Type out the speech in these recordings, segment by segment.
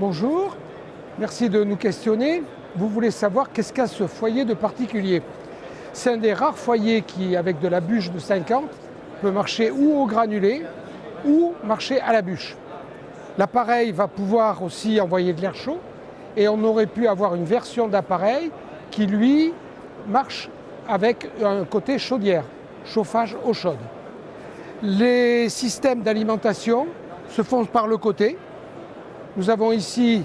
Bonjour, merci de nous questionner. Vous voulez savoir qu'est-ce qu'a ce foyer de particulier. C'est un des rares foyers qui, avec de la bûche de 50, peut marcher ou au granulé ou marcher à la bûche. L'appareil va pouvoir aussi envoyer de l'air chaud et on aurait pu avoir une version d'appareil qui, lui, marche avec un côté chaudière, chauffage eau chaude. Les systèmes d'alimentation se font par le côté. Nous avons ici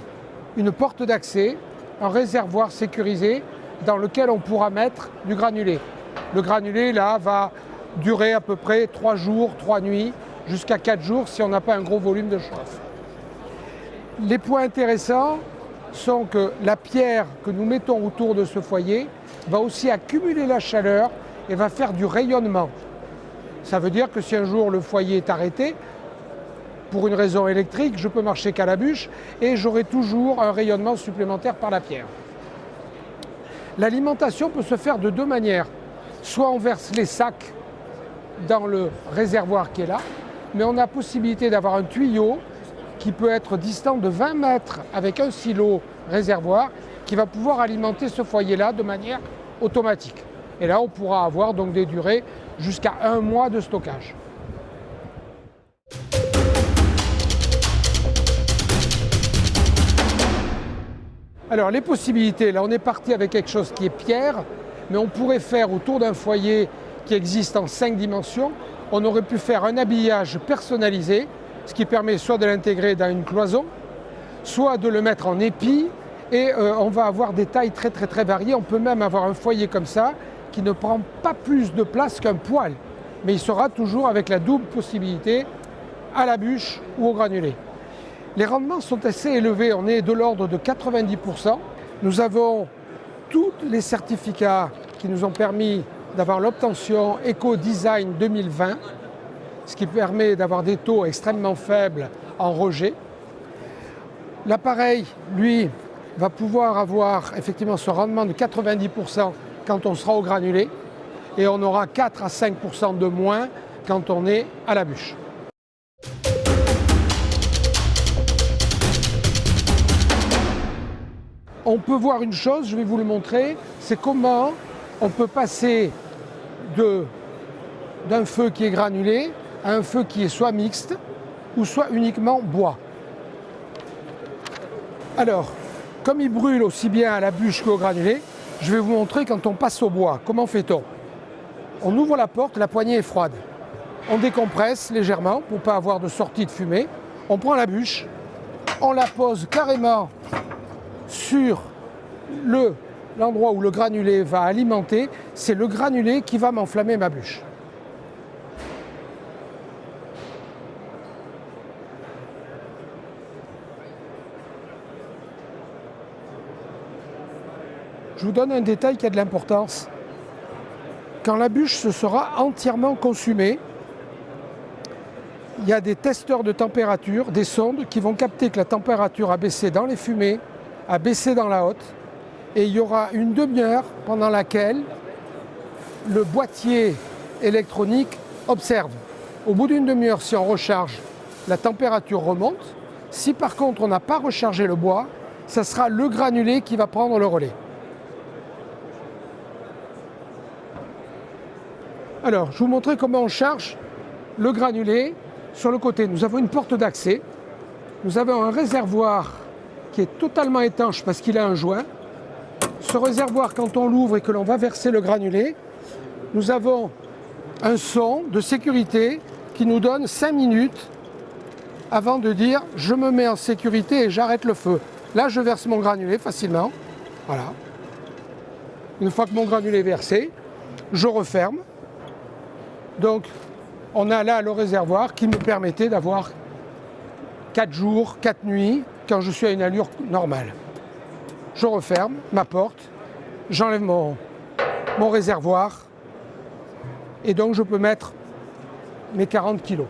une porte d'accès, un réservoir sécurisé dans lequel on pourra mettre du granulé. Le granulé, là, va durer à peu près 3 jours, 3 nuits, jusqu'à 4 jours si on n'a pas un gros volume de chauffe. Les points intéressants sont que la pierre que nous mettons autour de ce foyer va aussi accumuler la chaleur et va faire du rayonnement. Ça veut dire que si un jour le foyer est arrêté, pour une raison électrique, je peux marcher qu'à la bûche et j'aurai toujours un rayonnement supplémentaire par la pierre. L'alimentation peut se faire de deux manières. Soit on verse les sacs dans le réservoir qui est là, mais on a possibilité d'avoir un tuyau qui peut être distant de 20 mètres avec un silo réservoir qui va pouvoir alimenter ce foyer-là de manière automatique. Et là, on pourra avoir donc des durées jusqu'à 1 mois de stockage. Alors les possibilités, là on est parti avec quelque chose qui est pierre, mais on pourrait faire autour d'un foyer qui existe en 5 dimensions, on aurait pu faire un habillage personnalisé, ce qui permet soit de l'intégrer dans une cloison, soit de le mettre en épi, et on va avoir des tailles très variées. On peut même avoir un foyer comme ça qui ne prend pas plus de place qu'un poêle, mais il sera toujours avec la double possibilité à la bûche ou au granulé. Les rendements sont assez élevés, on est de l'ordre de 90%. Nous avons tous les certificats qui nous ont permis d'avoir l'obtention Eco-Design 2020, ce qui permet d'avoir des taux extrêmement faibles en rejet. L'appareil, lui, va pouvoir avoir effectivement ce rendement de 90% quand on sera au granulé et on aura 4 à 5% de moins quand on est à la bûche. On peut voir une chose, je vais vous le montrer, c'est comment on peut passer d'un feu qui est granulé à un feu qui est soit mixte ou soit uniquement bois. Alors, comme il brûle aussi bien à la bûche qu'au granulé, je vais vous montrer quand on passe au bois. Comment fait-on? On ouvre la porte, la poignée est froide. On décompresse légèrement pour ne pas avoir de sortie de fumée. On prend la bûche, on la pose carrément sur l'endroit où le granulé va alimenter, c'est le granulé qui va m'enflammer ma bûche. Je vous donne un détail qui a de l'importance. Quand la bûche se sera entièrement consumée, il y a des testeurs de température, des sondes qui vont capter que la température a baissé dans les fumées, a baissé dans la hotte, et il y aura une demi-heure pendant laquelle le boîtier électronique observe. Au bout d'une demi-heure, si on recharge, la température remonte. Si par contre on n'a pas rechargé le bois, ça sera le granulé qui va prendre le relais. Alors, je vais vous montrer comment on charge le granulé. Sur le côté, nous avons une porte d'accès. Nous avons un réservoir qui est totalement étanche parce qu'il a un joint. Ce réservoir, quand on l'ouvre et que l'on va verser le granulé, nous avons un son de sécurité qui nous donne 5 minutes avant de dire « je me mets en sécurité et j'arrête le feu ». Là, je verse mon granulé facilement. Voilà. Une fois que mon granulé est versé, je referme. Donc, on a là le réservoir qui me permettait d'avoir 4 jours, 4 nuits, quand je suis à une allure normale. Je referme ma porte, j'enlève mon réservoir et donc je peux mettre mes 40 kilos.